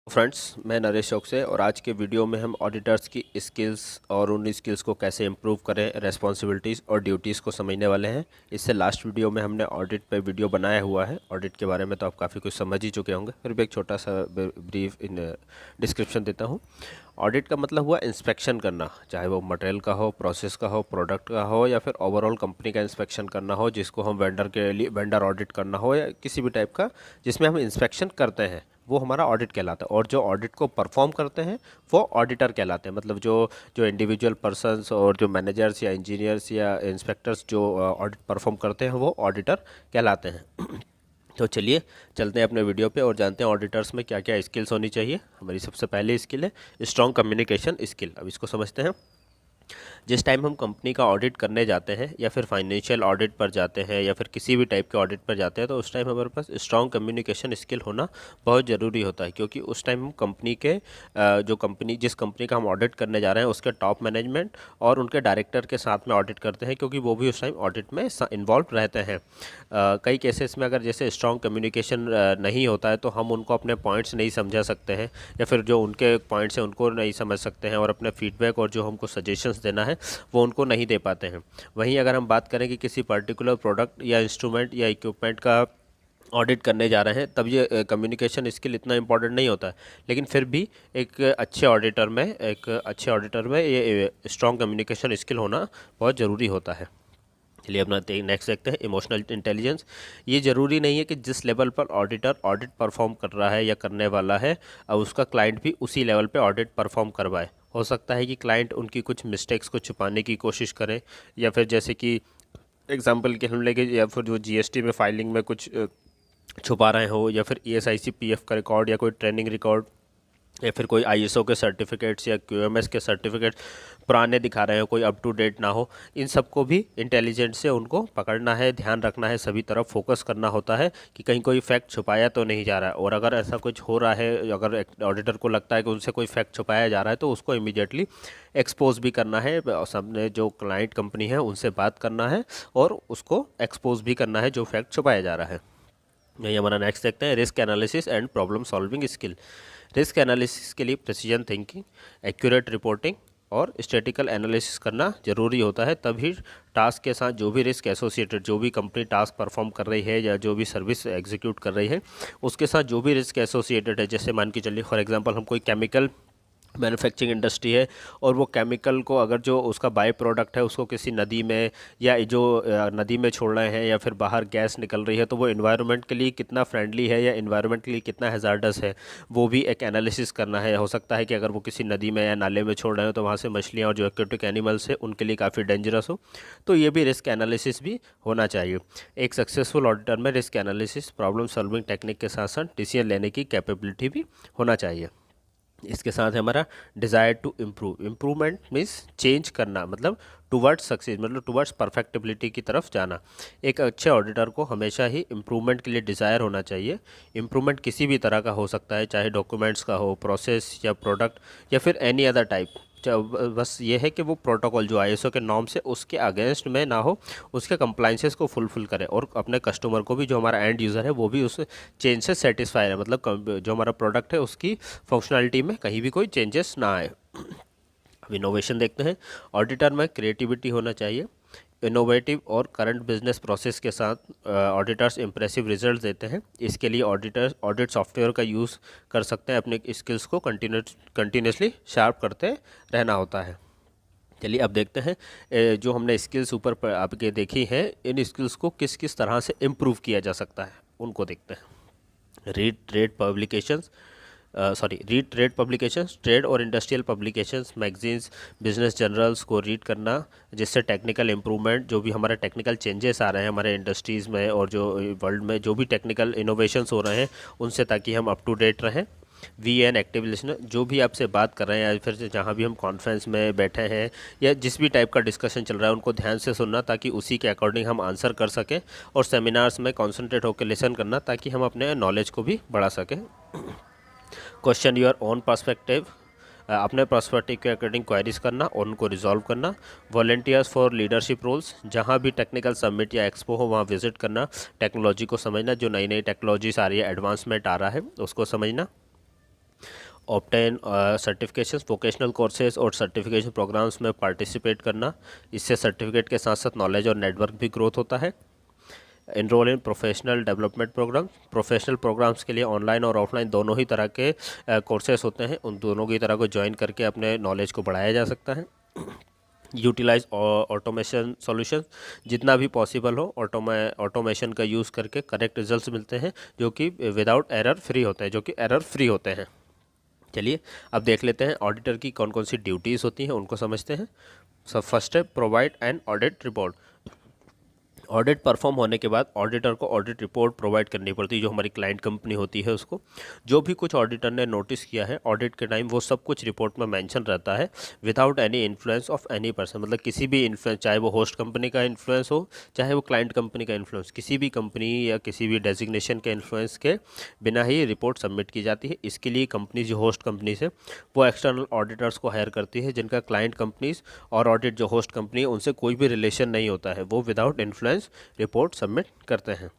Friends, मैं नरेश चौक से और आज के वीडियो में हम ऑडिटर्स की स्किल्स और उन स्किल्स को कैसे इम्प्रूव करें, रेस्पॉन्सिबिलिटीज़ और ड्यूटीज़ को समझने वाले हैं। इससे लास्ट वीडियो में हमने ऑडिट पे वीडियो बनाया हुआ है। ऑडिट के बारे में तो आप काफ़ी कुछ समझ ही चुके होंगे, फिर भी एक छोटा सा ब्रीफ इन डिस्क्रिप्शन देता हूँ। ऑडिट का मतलब हुआ इंस्पेक्शन करना, चाहे वो मटेरियल का हो, प्रोसेस का हो, प्रोडक्ट का हो या फिर ओवरऑल कंपनी का इंस्पेक्शन करना हो, जिसको हम वेंडर के लिए वेंडर ऑडिट करना हो या किसी भी टाइप का जिसमें हम इंस्पेक्शन करते हैं, वो हमारा ऑडिट कहलाता है। और जो ऑडिट को परफॉर्म करते हैं वो ऑडिटर कहलाते हैं। मतलब जो जो इंडिविजुअल पर्सन्स और जो मैनेजर्स या इंजीनियर्स या इंस्पेक्टर्स जो ऑडिट परफॉर्म करते हैं वो ऑडिटर कहलाते हैं। तो चलिए चलते हैं अपने वीडियो पे और जानते हैं ऑडिटर्स में क्या क्या स्किल्स होनी चाहिए। हमारी सबसे पहली स्किल है स्ट्रॉन्ग कम्युनिकेशन स्किल। अब इसको समझते हैं। जिस टाइम हम कंपनी का ऑडिट करने जाते हैं या फिर फाइनेंशियल ऑडिट पर जाते हैं या फिर किसी भी टाइप के ऑडिट पर जाते हैं, तो उस टाइम हमारे पास स्ट्रॉन्ग कम्युनिकेशन स्किल होना बहुत ज़रूरी होता है। क्योंकि उस टाइम हम कंपनी के जिस कंपनी का हम ऑडिट करने जा रहे हैं उसके टॉप मैनेजमेंट और उनके डायरेक्टर के साथ में ऑडिट करते हैं, क्योंकि वो भी उस टाइम ऑडिट में इन्वॉल्व रहते हैं। कई केसेस में अगर जैसे स्ट्रॉन्ग कम्युनिकेशन नहीं होता है तो हम उनको अपने पॉइंट्स नहीं समझा सकते हैं या फिर जो उनके पॉइंट्स हैं उनको नहीं समझ सकते हैं और अपने फीडबैक और जो हमको सजेशंस देना है वो उनको नहीं दे पाते हैं। वहीं अगर हम बात करें कि किसी पर्टिकुलर प्रोडक्ट या इंस्ट्रूमेंट या इक्विपमेंट का ऑडिट करने जा रहे हैं, तब ये कम्युनिकेशन स्किल इतना इंपॉर्टेंट नहीं होता है। लेकिन फिर भी एक अच्छे ऑडिटर में ये स्ट्रॉन्ग कम्युनिकेशन स्किल होना बहुत ज़रूरी होता है। चलिए अपना नेक्स्ट देखते हैं इमोशनल इंटेलिजेंस। ये ज़रूरी नहीं है कि जिस लेवल पर ऑडिटर ऑडिट परफॉर्म कर रहा है या करने वाला है, अब उसका क्लाइंट भी उसी लेवल पे ऑडिट परफॉर्म करवाए। हो सकता है कि क्लाइंट उनकी कुछ मिस्टेक्स को छुपाने की कोशिश करें, या फिर जैसे कि एग्जांपल के हम लेके, या फिर जो जीएसटी में फाइलिंग में कुछ छुपा रहे हो, या फिर ईएसआईसी पीएफ का रिकॉर्ड या कोई ट्रेनिंग रिकॉर्ड या फिर कोई आईएसओ के सर्टिफिकेट्स या क्यूएमएस के सर्टिफिकेट्स पुराने दिखा रहे हो, कोई अप टू डेट ना हो। इन सबको भी इंटेलिजेंट से उनको पकड़ना है, ध्यान रखना है, सभी तरफ फोकस करना होता है कि कहीं कोई फैक्ट छुपाया तो नहीं जा रहा है। और अगर ऐसा कुछ हो रहा है, अगर ऑडिटर को लगता है कि उनसे कोई फैक्ट छुपाया जा रहा है, तो उसको इमीडिएटली एक्सपोज भी करना है। सामने जो क्लाइंट कंपनी है उनसे बात करना है और उसको एक्सपोज भी करना है जो फैक्ट छुपाया जा रहा है। यही हमारा नेक्स्ट देखते हैं risk analysis and problem solving skill. Risk analysis के लिए प्रिसीजन थिंकिंग, एक्यूरेट रिपोर्टिंग और स्टैटिकल एनालिसिस करना ज़रूरी होता है। तभी टास्क के साथ जो भी रिस्क एसोसिएटेड, जो भी कंपनी टास्क परफॉर्म कर रही है या जो भी सर्विस एग्जीक्यूट कर रही है, उसके साथ जो भी रिस्क एसोसिएटेड है, जैसे मान के चलिए फॉर एग्जांपल हम कोई केमिकल मैन्युफैक्चरिंग इंडस्ट्री है और वो केमिकल को, अगर जो उसका बाय प्रोडक्ट है उसको किसी नदी में या जो नदी में छोड़ रहे हैं या फिर बाहर गैस निकल रही है, तो वो इन्वायरमेंट के लिए कितना फ्रेंडली है या इन्वायरमेंट के लिए कितना हैज़ार्डस है, वो भी एक एनालिसिस करना है। हो सकता है कि अगर वो किसी नदी में या नाले में छोड़ रहे हो तो वहाँ से मछलियाँ और जो एक्वेटिक एनिमल्स है उनके लिए काफ़ी डेंजरस हो, तो ये भी रिस्क एनालिसिस भी होना चाहिए। एक सक्सेसफुल ऑडिटर में risk analysis, problem solving technique के साथ साथ डिसीजन लेने की कैपेबिलिटी भी होना चाहिए। इसके साथ है हमारा desire to improve. Improvement means change करना, मतलब टुवर्ड्स सक्सेस, मतलब टुवर्ड्स परफेक्टिबिलिटी की तरफ जाना। एक अच्छे ऑडिटर को हमेशा ही इम्प्रूवमेंट के लिए डिज़ायर होना चाहिए। इम्प्रूवमेंट किसी भी तरह का हो सकता है, चाहे डॉक्यूमेंट्स का हो, प्रोसेस या प्रोडक्ट या फिर एनी अदर टाइप। बस ये है कि वो प्रोटोकॉल जो आईएसओ के नॉर्म से उसके अगेंस्ट में ना हो, उसके कंप्लाइंसेस को फुलफिल करे और अपने कस्टमर को भी, जो हमारा एंड यूज़र है, वो भी उस चेंज से सेटिस्फाई है। मतलब जो हमारा प्रोडक्ट है उसकी फंक्शनलिटी में कहीं भी कोई चेंजेस ना आए। अब इनोवेशन देखते हैं। ऑडिटर में क्रिएटिविटी होना चाहिए। इनोवेटिव और करंट बिजनेस प्रोसेस के साथ ऑडिटर्स इंप्रेसिव रिजल्ट देते हैं। इसके लिए ऑडिटर्स ऑडिट सॉफ्टवेयर का यूज़ कर सकते हैं। अपने स्किल्स को कंटिन्यूसली शार्प करते रहना होता है। चलिए अब देखते हैं जो हमने स्किल्स ऊपर आपके देखी हैं, इन स्किल्स को किस किस तरह से इम्प्रूव किया जा सकता है उनको देखते हैं। रीड ट्रेड पब्लिकेशंस, ट्रेड और industrial publications, magazines, business journals को रीड करना, जिससे टेक्निकल इम्प्रूवमेंट, जो भी हमारे टेक्निकल चेंजेस आ रहे हैं हमारे इंडस्ट्रीज़ में और जो वर्ल्ड में जो भी टेक्निकल इनोवेशंस हो रहे हैं उनसे, ताकि हम अप टू डेट रहें। वीएन एक्टिव लिसनर, जो भी आपसे बात कर रहे हैं या फिर जहाँ भी हम कॉन्फ्रेंस में बैठे हैं या जिस भी टाइप का डिस्कशन चल रहा है उनको ध्यान से सुनना, ताकि उसी के अकॉर्डिंग हम आंसर कर सकें। और सेमिनार्स में कॉन्सेंट्रेट होकर लिसन करना, ताकि हम अपने नॉलेज को भी बढ़ा सकें। क्वेश्चन योर ओन पर्सपेक्टिव, अपने पर्सपेक्टिव के अकॉर्डिंग क्वेरीज करना और उनको रिजॉल्व करना। वॉलेंटियर्स फॉर लीडरशिप रोल्स, जहाँ भी टेक्निकल समिट या एक्सपो हो वहाँ विजिट करना, टेक्नोलॉजी को समझना, जो नई नई टेक्नोलॉजीज आ रही है, एडवांसमेंट आ रहा है, उसको समझना। ऑब्टेन सर्टिफिकेशन, वोकेशनल कोर्सेज और सर्टिफिकेशन प्रोग्राम्स में पार्टिसिपेट करना, इससे सर्टिफिकेट के साथ साथ नॉलेज और नेटवर्क भी ग्रोथ होता है। Enrol in professional development programme, professional programmes के लिए ऑनलाइन और ऑफलाइन दोनों ही तरह के कोर्सेज होते हैं, उन दोनों की तरह को ज्वाइन करके अपने नॉलेज को बढ़ाया जा सकता है। यूटिलाइज ऑटोमेशन सॉल्यूशन, जितना भी पॉसिबल हो ऑटोमेशन का यूज़ करके करेक्ट रिजल्ट्स मिलते हैं जो कि विदाउट एरर फ्री होते हैं, जो कि एरर फ्री होते हैं। चलिए अब देख लेते हैं ऑडिटर की कौन कौन सी ड्यूटीज़ होती हैं, उनको समझते हैं। सब फर्स्ट है provide an audit report. Audit perform होने के बाद ऑडिटर को ऑडिट रिपोर्ट प्रोवाइड करनी पड़ती है, जो हमारी क्लाइंट कंपनी होती है उसको। जो भी कुछ ऑडिटर ने नोटिस किया है ऑडिट के टाइम, वो सब कुछ रिपोर्ट में मेंशन रहता है, without any influence of any person, मतलब किसी भी इन्फ्लुएंस, चाहे वो होस्ट कंपनी का इन्फ्लुएंस हो चाहे वो क्लाइंट कंपनी का इन्फ्लुएंस, किसी भी कंपनी या किसी भी डेजिग्नेशन के इन्फ्लुएंस के बिना ही रिपोर्ट सबमिट की जाती है। इसके लिए कंपनी जो होस्ट कंपनी से वो एक्सटर्नल ऑडिटर्स को हायर करती है, जिनका क्लाइंट कंपनीज और ऑडिट जो होस्ट कंपनी है उनसे कोई भी रिलेशन नहीं होता है, वो विदाउट इन्फ्लुएंस रिपोर्ट सबमिट करते हैं।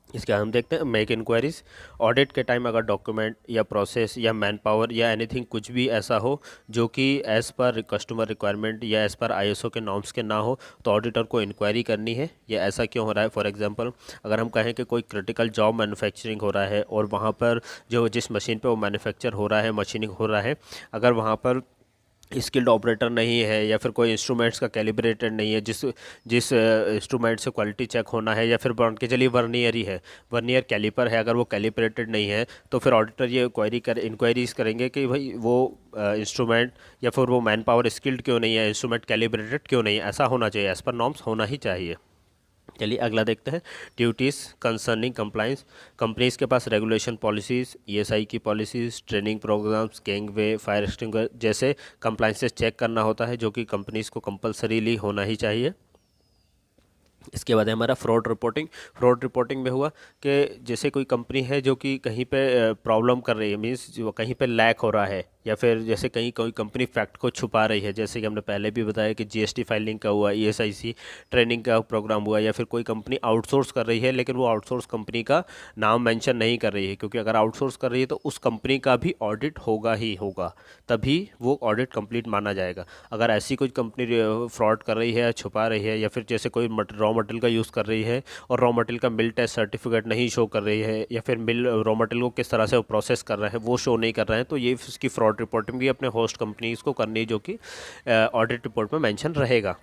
इसके हम देखते हैं मेक इंक्वायरीज। ऑडिट के टाइम अगर डॉक्यूमेंट या प्रोसेस या मैन पावर या एनीथिंग कुछ भी ऐसा हो जो कि एज़ पर कस्टमर रिक्वायरमेंट या एज़ पर आईएसओ के नॉर्म्स के ना हो, तो ऑडिटर को इंक्वायरी करनी है। ये ऐसा क्यों हो रहा है? फॉर एग्जांपल अगर हम कहें कि कोई क्रिटिकल जॉब मैन्युफैक्चरिंग हो रहा है और वहाँ पर जो जिस मशीन पे वो मैन्युफैक्चर हो रहा है, मशीनिंग हो रहा है, अगर वहाँ पर स्किल्ड ऑपरेटर नहीं है या फिर कोई इंस्ट्रूमेंट्स का कैलिब्रेटेड नहीं है, जिस जिस इंस्ट्रूमेंट से क्वालिटी चेक होना है, या फिर मान के चलिए वर्नियर ही है, वर्नियर कैलिपर है, अगर वो कैलिब्रेटेड नहीं है तो फिर ऑडिटर ये इंक्वायरीज करेंगे कि भाई वो इंस्ट्रूमेंट या फिर वो मैन पावर स्किल्ड क्यों नहीं है, इंस्ट्रूमेंट कैलिब्रेटेड क्यों नहीं है। ऐसा होना चाहिए, एज पर नॉर्म्स होना ही चाहिए। चलिए अगला देखते हैं ड्यूटीज़ कंसर्निंग कंप्लाइंस। कंपनीज के पास रेगुलेशन पॉलिसीज़, ईएसआई की policies, training programmes, gangway, fire extinguisher जैसे कंप्लाइंसेस चेक करना होता है, जो कि कंपनीज को कंपलसरीली होना ही चाहिए। इसके बाद है हमारा फ्रॉड रिपोर्टिंग। फ्रॉड रिपोर्टिंग में हुआ कि जैसे कोई कंपनी है जो कि कहीं पे प्रॉब्लम कर रही है, मींस जो कहीं पे लैक हो रहा है, या फिर जैसे कहीं कोई कंपनी फैक्ट को छुपा रही है, जैसे कि हमने पहले भी बताया कि जीएसटी फाइलिंग का हुआ, ईएसआईसी ट्रेनिंग का प्रोग्राम हुआ, या फिर कोई कंपनी आउटसोर्स कर रही है लेकिन वो आउटसोर्स कंपनी का नाम मेंशन नहीं कर रही है, क्योंकि अगर आउटसोर्स कर रही है तो उस कंपनी का भी ऑडिट होगा ही होगा, तभी वो ऑडिट कंप्लीट माना जाएगा। अगर ऐसी कोई कंपनी फ्रॉड कर रही है या छुपा रही है, या फिर जैसे कोई रॉ मटेरियल का यूज़ कर रही है और रॉ मटेरियल का मिल टेस्ट सर्टिफिकेट नहीं शो कर रही है, या फिर मिल रॉ मटेरियल को किस तरह से वो प्रोसेस कर रहा है वो शो नहीं कर रहे हैं, तो ये इसकी फ्रॉड रिपोर्टिंग भी अपने होस्ट कंपनीज को करनी है, जो कि ऑडिट रिपोर्ट में मेंशन रहेगा।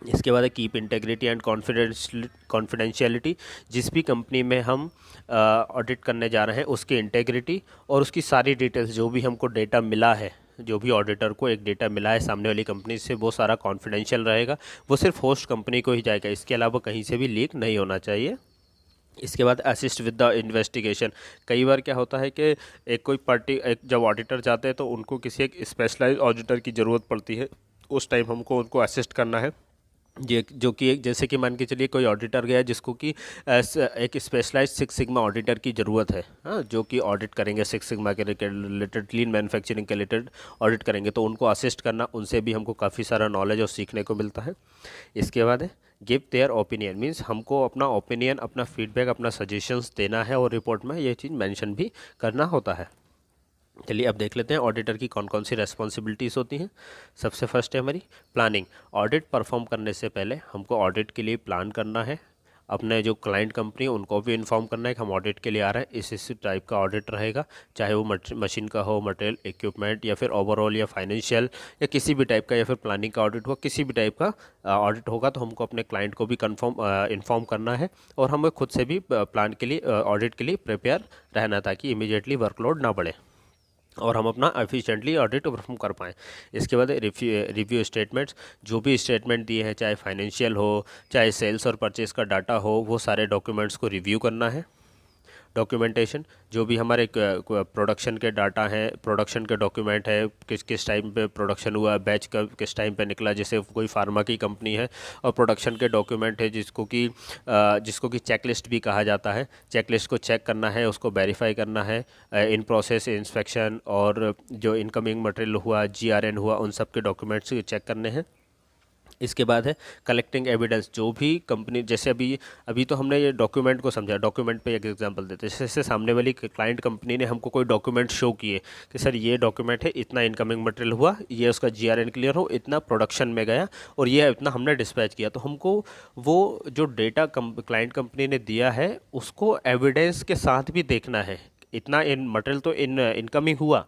इसके बाद है कीप इंटेग्रिटी एंड कॉन्फिडेंशियलिटी। जिस भी कंपनी में हम ऑडिट करने जा रहे हैं उसकी इंटेग्रिटी और उसकी सारी डिटेल्स, जो भी हमको डेटा मिला है, जो भी ऑडिटर को एक डेटा मिला है सामने वाली कंपनी से, वो सारा कॉन्फिडेंशियल रहेगा, वो सिर्फ होस्ट कंपनी को ही जाएगा, इसके अलावा कहीं से भी लीक नहीं होना चाहिए। इसके बाद असिस्ट विद द इन्वेस्टिगेशन। कई बार क्या होता है कि एक जब ऑडिटर जाते हैं तो उनको किसी एक स्पेशलाइज्ड ऑडिटर की ज़रूरत पड़ती है, उस टाइम हमको उनको असिस्ट करना है। ये जो कि एक, जैसे कि मान के चलिए कोई ऑडिटर गया जिसको कि एक स्पेशलाइज्ड सिक्स सिग्मा ऑडिटर की ज़रूरत है, हाँ, जो कि ऑडिट करेंगे सिक्स सिग्मा के रिलेटेड, लीन मैन्युफैक्चरिंग के रिलेटेड ऑडिट करेंगे, तो उनको असिस्ट करना, उनसे भी हमको काफ़ी सारा नॉलेज और सीखने को मिलता है। इसके बाद है गिव देयर ओपिनियन, मीन्स हमको अपना ओपिनियन, अपना फीडबैक, अपना सजेशंस देना है और रिपोर्ट में ये चीज़ मेंशन भी करना होता है। चलिए अब देख लेते हैं ऑडिटर की कौन कौन सी रेस्पॉन्सिबिलिटीज़ होती हैं। सबसे फर्स्ट है हमारी प्लानिंग। ऑडिट परफॉर्म करने से पहले हमको ऑडिट के लिए प्लान करना है, अपने जो क्लाइंट कंपनी उनको भी इन्फॉर्म करना है कि हम ऑडिट के लिए आ रहे हैं, इस टाइप का ऑडिट रहेगा, चाहे वो मशीन का हो, मटेरियल, इक्विपमेंट, या फिर ओवरऑल या फाइनेंशियल या किसी भी टाइप का, या फिर प्लानिंग का ऑडिट हो, किसी भी टाइप का ऑडिट होगा तो हमको अपने क्लाइंट को भी इन्फॉर्म करना है, और हमें खुद से भी प्लान के लिए, ऑडिट के लिए प्रिपेयर रहना, ताकि इमीडिएटली वर्कलोड ना बढ़े और हम अपना एफिशिएंटली ऑडिट परफॉर्म कर पाएँ। इसके बाद रिव्यू स्टेटमेंट्स, जो भी स्टेटमेंट दिए हैं, चाहे फाइनेंशियल हो, चाहे सेल्स और परचेस का डाटा हो, वो सारे डॉक्यूमेंट्स को रिव्यू करना है। डॉक्यूमेंटेशन, जो भी हमारे प्रोडक्शन के डाटा हैं, प्रोडक्शन के डॉक्यूमेंट है, किस किस टाइम पे प्रोडक्शन हुआ, बैच का किस टाइम पे निकला, जैसे कोई फार्मा की कंपनी है और प्रोडक्शन के डॉक्यूमेंट है जिसको कि चेकलिस्ट भी कहा जाता है, चेकलिस्ट को चेक करना है, उसको वेरीफाई करना है, इन प्रोसेस इंस्पेक्शन, और जो इनकमिंग मटेरियल हुआ, जीआरएन हुआ, उन सब के डॉक्यूमेंट्स चेक करने हैं। इसके बाद है कलेक्टिंग एविडेंस। जो भी कंपनी, जैसे अभी तो हमने ये डॉक्यूमेंट को समझा, डॉक्यूमेंट पे एक एग्जांपल देते हैं। जैसे सामने वाली क्लाइंट कंपनी ने हमको कोई डॉक्यूमेंट शो किए कि सर ये डॉक्यूमेंट है, इतना इनकमिंग मटेरियल हुआ, ये उसका जीआरएन क्लियर हो, इतना प्रोडक्शन में गया और ये इतना हमने डिस्पैच किया। तो हमको वो जो डेटा क्लाइंट कंपनी ने दिया है उसको एविडेंस के साथ भी देखना है। इतना इन मटेरियल तो इनकमिंग हुआ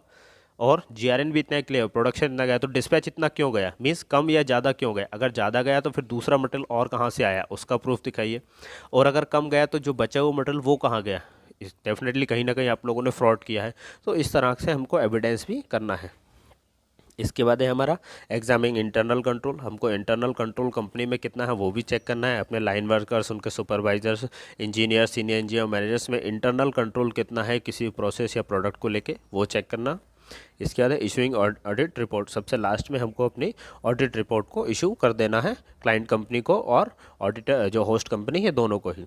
और जीआरएन भी इतना क्लियर, प्रोडक्शन इतना गया, तो डिस्पैच इतना क्यों गया, मीन्स कम या ज़्यादा क्यों गया। अगर ज़्यादा गया तो फिर दूसरा मटेरियल और कहाँ से आया उसका प्रूफ दिखाइए, और अगर कम गया तो जो बचा हुआ मटेरियल वो कहाँ गया। डेफिनेटली कहीं ना कहीं आप लोगों ने फ्रॉड किया है। तो इस तरह से हमको एविडेंस भी करना है। इसके बाद है हमारा एग्जामिंग इंटरनल कंट्रोल। हमको इंटरनल कंट्रोल कंपनी में कितना है वो भी चेक करना है। अपने लाइन वर्कर्स, उनके supervisors, engineer, senior engineer, managers में इंटरनल कंट्रोल कितना है किसी प्रोसेस या प्रोडक्ट को लेके, वो चेक करना। इसके बाद है इशूइंग ऑडिट रिपोर्ट। सबसे लास्ट में हमको अपनी ऑडिट रिपोर्ट को इशू कर देना है, क्लाइंट कंपनी को और ऑडिटर जो होस्ट कंपनी है, दोनों को ही।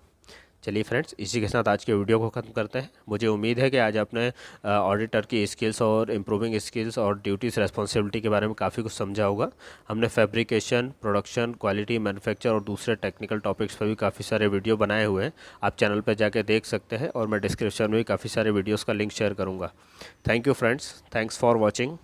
चलिए फ्रेंड्स, इसी के साथ आज के वीडियो को ख़त्म करते हैं। मुझे उम्मीद है कि आज आपने ऑडिटर की स्किल्स और इम्प्रूविंग स्किल्स और ड्यूटीज़ रेस्पॉन्सिबिलिटी के बारे में काफ़ी कुछ समझा होगा। हमने फैब्रिकेशन, प्रोडक्शन, क्वालिटी, मैन्युफैक्चर और दूसरे टेक्निकल टॉपिक्स पर भी काफ़ी सारे वीडियो बनाए हुए हैं। आप चैनल पर जाके देख सकते हैं और मैं डिस्क्रिप्शन में भी काफ़ी सारे वीडियोज़ का लिंक शेयर करूँगा। Thank you friends, thanks for watching.